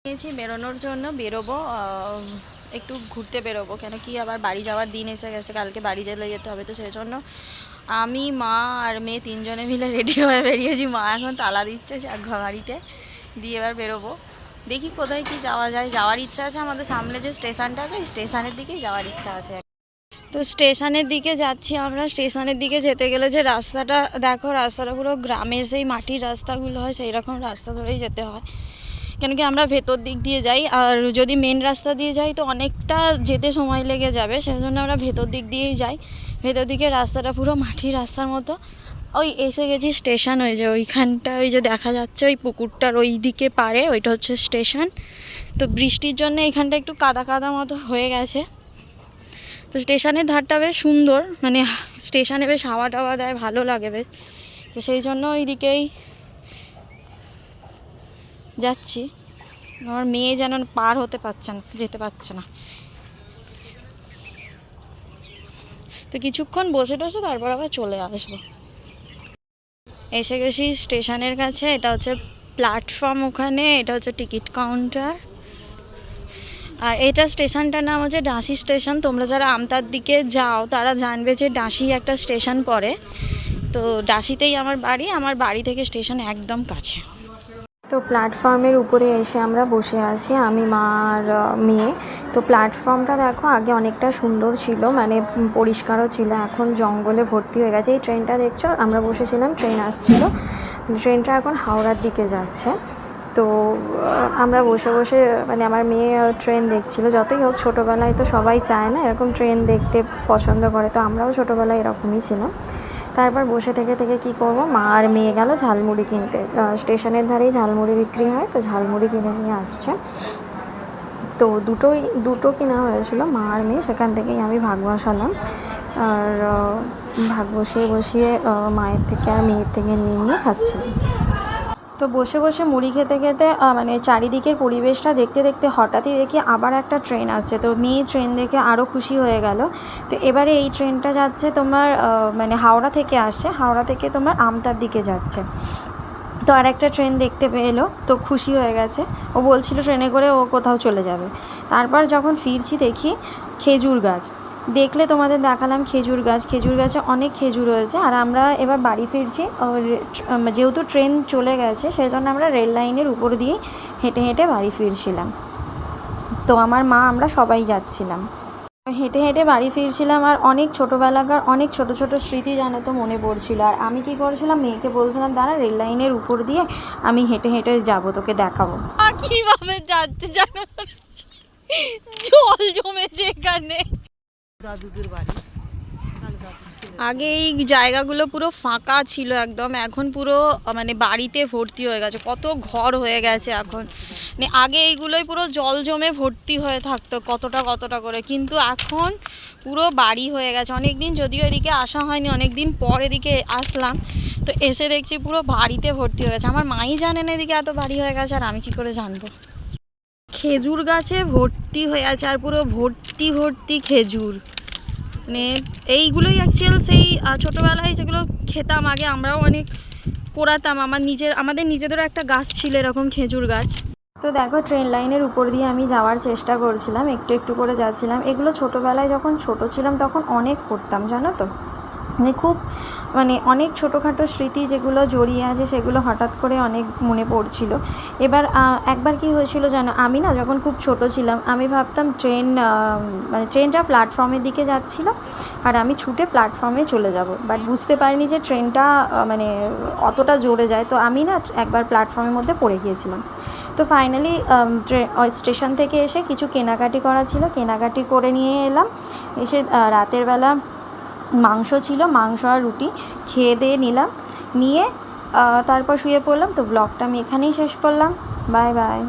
নিয়েছি বেরোনোর জন্য, বেরোবো একটু ঘুরতে বেরোবো, কেন কি আবার বাড়ি যাওয়ার দিন এসে গেছে, কালকে বাড়ি চলে যেতে হবে। তো সেই জন্য আমি, মা আর মেয়ে তিনজনে মিলে রেডি হয়ে বেরিয়েছি। মা এখন তালা দিচ্ছে বাড়িতে, দিয়ে এবার বেরোবো। দেখি কোথায় কি যাওয়া যায়। যাওয়ার ইচ্ছা আছে আমাদের সামনে যে স্টেশনটা আছে, ওই স্টেশনের দিকেই যাওয়ার ইচ্ছা আছে। তো স্টেশনের দিকে যাচ্ছি আমরা। স্টেশনের দিকে যেতে গেলে যে রাস্তাটা দেখো, রাস্তাটা পুরো গ্রামের সেই মাটির রাস্তাগুলো হয়, সেই রকম রাস্তা ধরেই যেতে হয়। কেন কি আমরা ভেতর দিক দিয়ে যাই, আর যদি মেন রাস্তা দিয়ে যাই তো অনেকটা যেতে সময় লেগে যাবে, সেই জন্য আমরা ভেতর দিক দিয়েই যাই। ভেতর দিকে রাস্তাটা পুরো মাটির রাস্তার মতো। ওই এসে গেছি স্টেশন, ওই যে ওইখানটা, ওই যে দেখা যাচ্ছে ওই পুকুরটার ওই দিকে পারে, ওইটা হচ্ছে স্টেশন। তো বৃষ্টির জন্য এখানটা একটু কাদা কাদা মতো হয়ে গেছে। তো স্টেশনের ধারটা বেশ সুন্দর, মানে স্টেশনে বেশ হাওয়া টাওয়া দেয়, ভালো লাগে বেশ। তো সেই জন্য ওই দিকেই যাচ্ছি। আমার মেয়ে যেন পার হতে পারছে না, যেতে পারছে না। তো কিছুক্ষণ বসে টসে তারপর আবার চলে আসবো। এসে গেছি স্টেশনের কাছে। এটা হচ্ছে প্ল্যাটফর্ম, ওখানে এটা হচ্ছে টিকিট কাউন্টার। আর এটা স্টেশনটার নাম হচ্ছে ডাঁশি স্টেশন। তোমরা যারা আমতার দিকে যাও তারা জানবে যে ডাঁশি একটা স্টেশন পড়ে। তো ডাঁশিতেই আমার বাড়ি, আমার বাড়ি থেকে স্টেশন একদম কাছে। তো প্ল্যাটফর্মের উপরে এসে আমরা বসে আছি, আমি, মা আর মেয়ে। তো প্ল্যাটফর্মটা দেখো, আগে অনেকটা সুন্দর ছিল, মানে পরিষ্কারও ছিল, এখন জঙ্গলে ভর্তি হয়ে গেছে। এই ট্রেনটা দেখছো, আমরা বসেছিলাম, ট্রেন আসছিল। ট্রেনটা এখন হাওড়ার দিকে যাচ্ছে। তো আমরা বসে বসে, মানে আমার মেয়ে ট্রেন দেখছিল। যতই হোক ছোটোবেলায় তো সবাই চায় না এরকম ট্রেন দেখতে, পছন্দ করে। তো আমরাও ছোটোবেলায় এরকমই ছিলাম। তারপর বসে থেকে থেকে কী করবো, মা আর মেয়ে গেল ঝালমুড়ি কিনতে। স্টেশনের ধারেই ঝালমুড়ি বিক্রি হয়, তো ঝালমুড়ি কিনে নিয়ে আসছে। তো দুটো কেনা হয়েছিল, মা আর মেয়ে, সেখান থেকেই আমি ভাগ বসালাম। আর ভাগ বসিয়ে মায়ের থেকে আর মেয়ের থেকে নিয়ে নিয়ে খাচ্ছিলাম। তো বসে বসে মুড়ি খেতে খেতে মানে চারিদিকের পরিবেশটা দেখতে দেখতে হঠাৎই দেখি আবার একটা ট্রেন আসছে। তো মেয়ে ট্রেন দেখে আরও খুশি হয়ে গেল। তো এবারে এই ট্রেনটা যাচ্ছে তোমার মানে হাওড়া থেকে আসছে, হাওড়া থেকে তোমার আমতার দিকে যাচ্ছে। তো আর একটা ট্রেন দেখতে পেলো, তো খুশি হয়ে গেছে। ও বলছিল ট্রেনে করে ও কোথাও চলে যাবে। তারপর যখন ফিরছি দেখি খেজুর গাছ, দেখলে তোমাদের দেখালাম খেজুর গাছে অনেক খেজুর হয়েছে। আর আমরা এবার বাড়ি ফিরছি, যেহেতু ট্রেন চলে গেছে সেই জন্য আমরা রেল লাইনের উপর দিয়েই হেঁটে হেঁটে বাড়ি ফিরছিলাম। তো আমার মা, আমরা সবাই যাচ্ছিলাম, হেঁটে হেঁটে বাড়ি ফিরছিলাম। আর অনেক ছোটোবেলাকার অনেক ছোটো ছোটো স্মৃতি জানো তো মনে পড়ছিল। আর আমি কী করেছিলাম, মেয়েকে বলছিলাম দাঁড়া, রেল লাইনের উপর দিয়ে আমি হেঁটে হেঁটে যাবো, তোকে দেখাবো কীভাবে যাচ্ছে জানো, জল জমেছে এখানে। দাদুদের বাড়ি আগে এই জায়গাগুলো পুরো ফাঁকা ছিল একদম, এখন পুরো মানে বাড়িতে ভর্তি হয়ে গেছে, কত ঘর হয়ে গেছে এখন। মানে আগে এইগুলোই পুরো জল জমে ভর্তি হয়ে থাকতো কতটা করে, কিন্তু এখন পুরো বাড়ি হয়ে গেছে। অনেক দিন যদিও এদিকে আসা হয়নি, অনেক দিন পর এদিকে আসলাম, তো এসে দেখছি পুরো বাড়িতে ভর্তি হয়ে গেছে। আমার মাই জানে না এদিকে এত বাড়ি হয়ে গেছে, আর আমি কি করে জানবো। খেজুর গাছে ভর্তি হয়ে আছে, আর পুরো ভর্তি ভর্তি খেজুর। মানে এইগুলোই অ্যাকচুয়াল সেই ছোটোবেলায় যেগুলো খেতাম আগে, আমরাও অনেক পোড়াতাম। আমাদের নিজেদেরও একটা গাছ ছিল এরকম খেজুর গাছ। তো দেখো ট্রেন লাইনের উপর দিয়ে আমি যাওয়ার চেষ্টা করছিলাম, একটু একটু করে যাচ্ছিলাম। এগুলো ছোটোবেলায় যখন ছোট ছিলাম তখন অনেক করতাম জানো তো, মানে খুব, মানে অনেক ছোটোখাটো স্মৃতি যেগুলো জড়িয়ে আছে সেগুলো হঠাৎ করে অনেক মনে পড়ছিল। এবার একবার কি হয়েছিল জানো, আমি না যখন খুব ছোট ছিলাম আমি ভাবতাম মানে ট্রেনটা প্ল্যাটফর্মের দিকে যাচ্ছিল আর আমি ছুটে প্ল্যাটফর্মে চলে যাব, বাট বুঝতে পারিনি যে ট্রেনটা মানে অতটা জোরে যায়। তো আমি না একবার প্ল্যাটফর্মের মধ্যে পড়ে গিয়েছিলাম। তো ফাইনালি স্টেশন থেকে এসে কিছু কেনাকাটি করা ছিল, কেনাকাটি করে নিয়ে এলাম। এসে রাতের বেলা মাংস ছিল, মাংস আর রুটি খেয়ে দিয়ে নিলাম, নিয়ে তারপর শুয়ে পড়লাম। তো ব্লগটা আমি এখানেই শেষ করলাম। Bye bye.